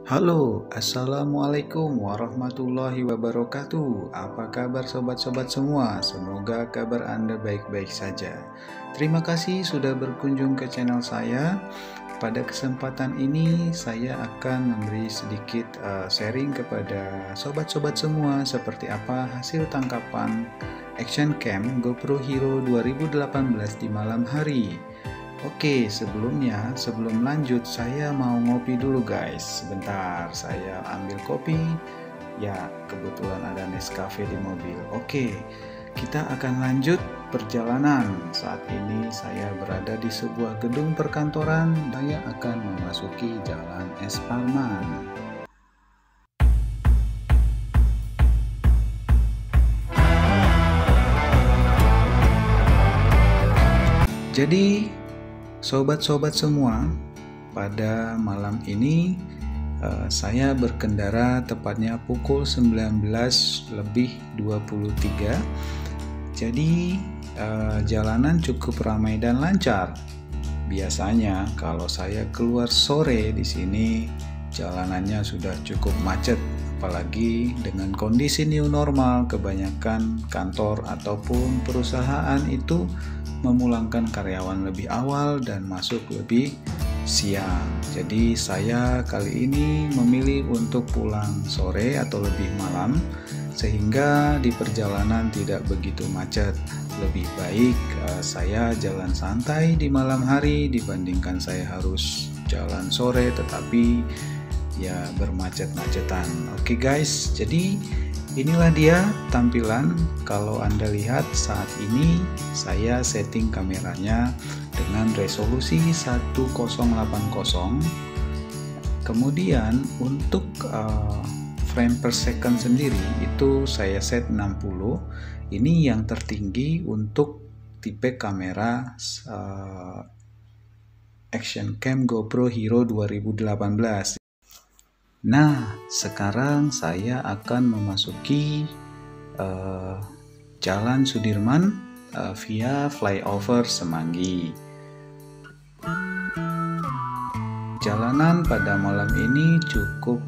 Halo, Assalamualaikum warahmatullahi wabarakatuh. Apa kabar sobat-sobat semua? Semoga kabar Anda baik-baik saja. Terima kasih sudah berkunjung ke channel saya. Pada kesempatan ini saya akan memberi sedikit sharing kepada sobat-sobat semua seperti apa hasil tangkapan action cam GoPro Hero 2018 di malam hari. Oke, sebelum lanjut, saya mau ngopi dulu guys. Sebentar, saya ambil kopi. Ya, kebetulan ada Nescafe di mobil. Oke, kita akan lanjut perjalanan. Saat ini saya berada di sebuah gedung perkantoran. Saya akan memasuki Jalan Es Parman. Jadi, sobat-sobat semua, pada malam ini saya berkendara tepatnya pukul 19:23. Jadi jalanan cukup ramai dan lancar. Biasanya kalau saya keluar sore di sini jalanannya sudah cukup macet, apalagi dengan kondisi new normal, kebanyakan kantor ataupun perusahaan itu memulangkan karyawan lebih awal dan masuk lebih siang. Jadi saya kali ini memilih untuk pulang sore atau lebih malam sehingga di perjalanan tidak begitu macet. Lebih baik saya jalan santai di malam hari dibandingkan saya harus jalan sore tetapi ya bermacet-macetan. Oke guys, jadi inilah dia tampilan. Kalau Anda lihat saat ini saya setting kameranya dengan resolusi 1080. Kemudian untuk frame per second sendiri itu saya set 60. Ini yang tertinggi untuk tipe kamera action cam GoPro Hero 2018. Nah, sekarang saya akan memasuki Jalan Sudirman via flyover Semanggi. Jalanan pada malam ini cukup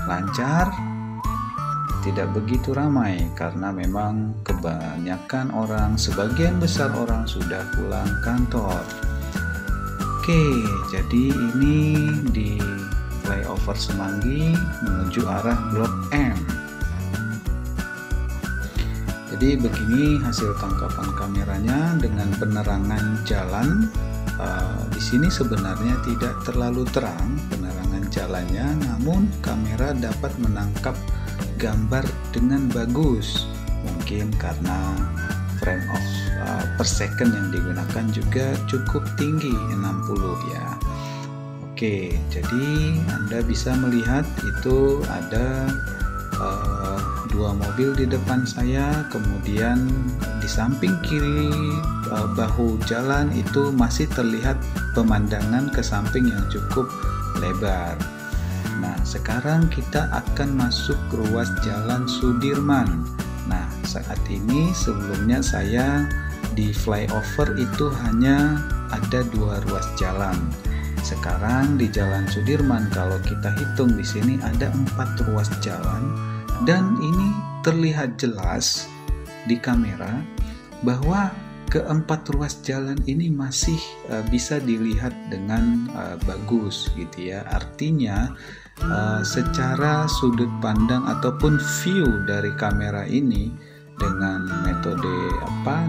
lancar, tidak begitu ramai karena memang kebanyakan orang, sebagian besar orang sudah pulang kantor. Oke, jadi ini di flyover Semanggi menuju arah Blok M. Jadi begini hasil tangkapan kameranya dengan penerangan jalan. Di sini sebenarnya tidak terlalu terang penerangan jalannya, namun kamera dapat menangkap gambar dengan bagus. Mungkin karena frame of per second yang digunakan juga cukup tinggi, 60 ya. Oke, jadi Anda bisa melihat itu ada dua mobil di depan saya, kemudian di samping kiri bahu jalan itu masih terlihat pemandangan ke samping yang cukup lebar. Nah, sekarang kita akan masuk ruas Jalan Sudirman. Nah, saat ini sebelumnya saya di flyover itu hanya ada dua ruas jalan. Sekarang di Jalan Sudirman kalau kita hitung di sini ada 4 ruas jalan dan ini terlihat jelas di kamera bahwa keempat ruas jalan ini masih bisa dilihat dengan bagus gitu ya. Artinya secara sudut pandang ataupun view dari kamera ini dengan metode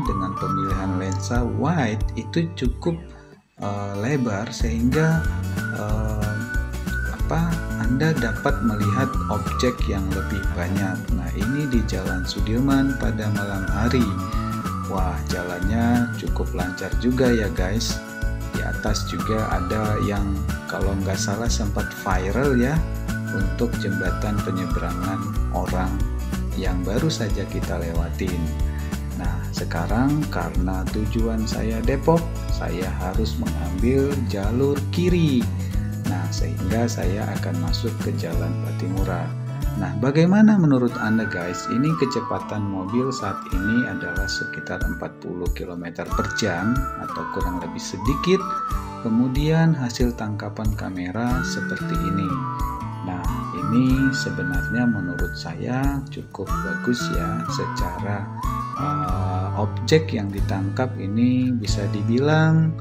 dengan pemilihan lensa wide itu cukup lebar sehingga Anda dapat melihat objek yang lebih banyak. Nah, ini di Jalan Sudirman pada malam hari. Wah, jalannya cukup lancar juga ya guys. Di atas juga ada yang kalau nggak salah sempat viral ya untuk jembatan penyeberangan orang yang baru saja kita lewatin. Nah, sekarang karena tujuan saya Depok, saya harus mengambil jalur kiri. Nah, sehingga saya akan masuk ke Jalan Patimura. Nah, bagaimana menurut Anda guys? Ini kecepatan mobil saat ini adalah sekitar 40 km per jam atau kurang lebih sedikit kemudian hasil tangkapan kamera seperti ini. Nah, ini sebenarnya menurut saya cukup bagus ya, secara objek yang ditangkap ini bisa dibilang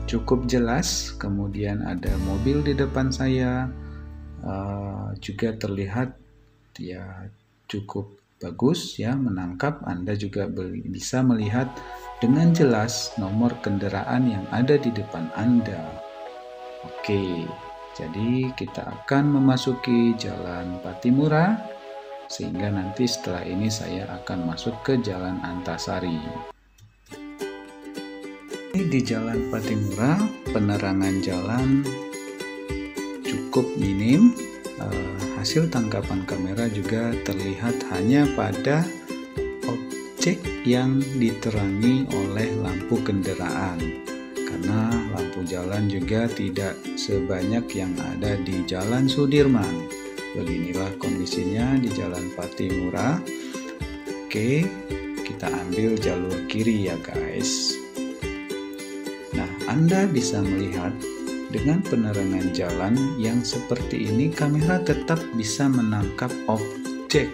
cukup jelas. Kemudian ada mobil di depan saya, juga terlihat ya cukup bagus ya menangkap. Anda juga bisa melihat dengan jelas nomor kendaraan yang ada di depan Anda. Oke, jadi kita akan memasuki Jalan Pattimura, sehingga nanti setelah ini saya akan masuk ke Jalan Antasari. Di Jalan Pattimura, penerangan jalan cukup minim. Hasil tangkapan kamera juga terlihat hanya pada objek yang diterangi oleh lampu kendaraan, karena lampu jalan juga tidak sebanyak yang ada di Jalan Sudirman. Beginilah kondisinya di Jalan Pattimura. Oke, kita ambil jalur kiri ya guys. Nah, Anda bisa melihat dengan penerangan jalan yang seperti ini, kamera tetap bisa menangkap objek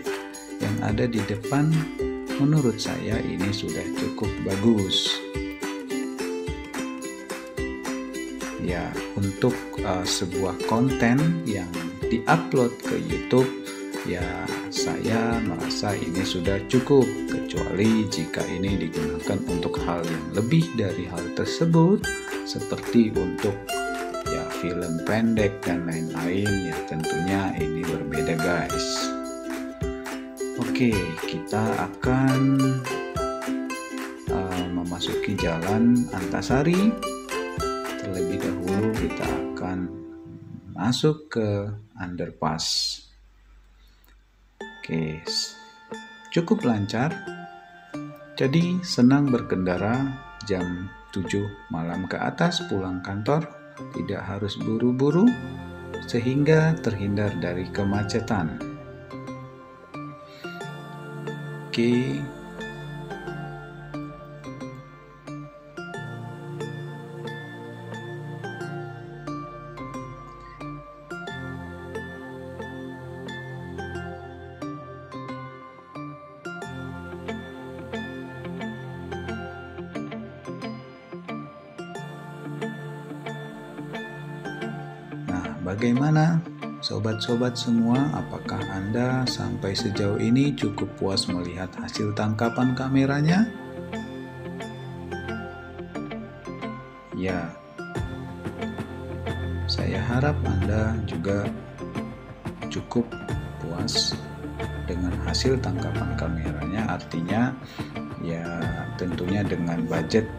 yang ada di depan. Menurut saya ini sudah cukup bagus. Ya, untuk sebuah konten yang diupload ke YouTube, ya saya merasa ini sudah cukup, kecuali jika ini digunakan untuk hal yang lebih dari hal tersebut, seperti untuk ya film pendek dan lain-lain, ya tentunya ini berbeda guys. Oke, kita akan memasuki Jalan Antasari. Terlebih dahulu kita akan masuk ke underpass. Oke, cukup lancar. Jadi senang berkendara jam 7 malam ke atas pulang kantor, tidak harus buru-buru sehingga terhindar dari kemacetan. Oke. Bagaimana sobat-sobat semua, apakah Anda sampai sejauh ini cukup puas melihat hasil tangkapan kameranya? Ya, saya harap Anda juga cukup puas dengan hasil tangkapan kameranya. Artinya ya tentunya dengan budget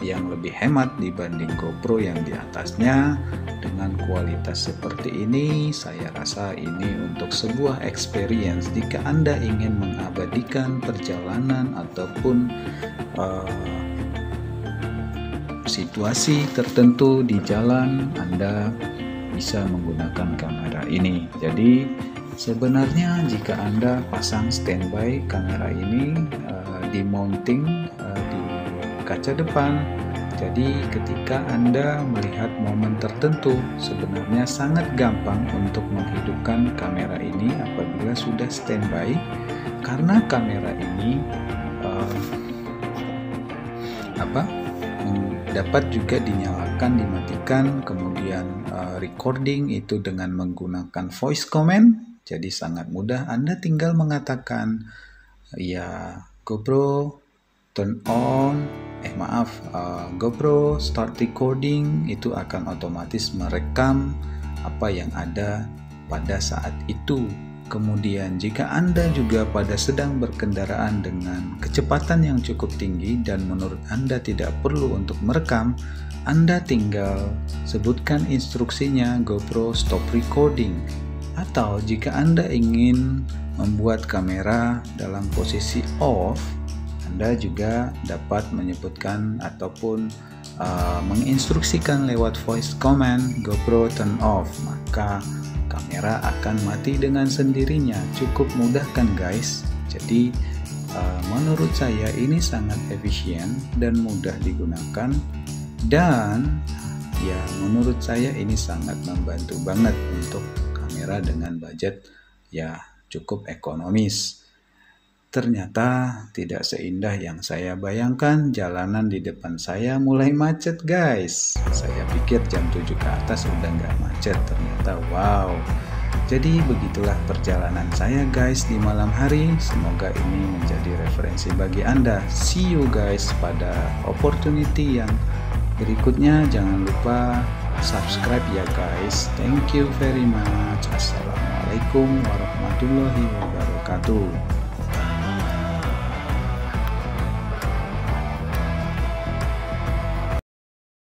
yang lebih hemat dibanding GoPro yang di atasnya. Dengan kualitas seperti ini, saya rasa ini untuk sebuah experience jika Anda ingin mengabadikan perjalanan ataupun situasi tertentu di jalan, Anda bisa menggunakan kamera ini. Jadi sebenarnya jika Anda pasang standby kamera ini di mounting di kaca depan, jadi ketika Anda melihat momen tertentu, sebenarnya sangat gampang untuk menghidupkan kamera ini apabila sudah standby, karena kamera ini dapat juga dinyalakan, dimatikan, kemudian recording itu dengan menggunakan voice command. Jadi sangat mudah, Anda tinggal mengatakan ya GoPro turn on, GoPro start recording, itu akan otomatis merekam apa yang ada pada saat itu. Kemudian jika Anda juga pada sedang berkendaraan dengan kecepatan yang cukup tinggi dan menurut Anda tidak perlu untuk merekam, Anda tinggal sebutkan instruksinya GoPro stop recording. Atau jika Anda ingin membuat kamera dalam posisi off, Anda juga dapat menyebutkan ataupun menginstruksikan lewat voice command GoPro turn off, maka kamera akan mati dengan sendirinya. Cukup mudah kan guys? Jadi Menurut saya ini sangat efisien dan mudah digunakan, dan ya menurut saya ini sangat membantu banget untuk kamera dengan budget ya cukup ekonomis. Ternyata tidak seindah yang saya bayangkan. Jalanan di depan saya mulai macet guys. Saya pikir jam 7 ke atas udah nggak macet, ternyata wow. Jadi begitulah perjalanan saya guys di malam hari. Semoga ini menjadi referensi bagi Anda. See you guys pada opportunity yang berikutnya. Jangan lupa subscribe ya guys. Thank you very much. Assalamualaikum warahmatullahi wabarakatuh.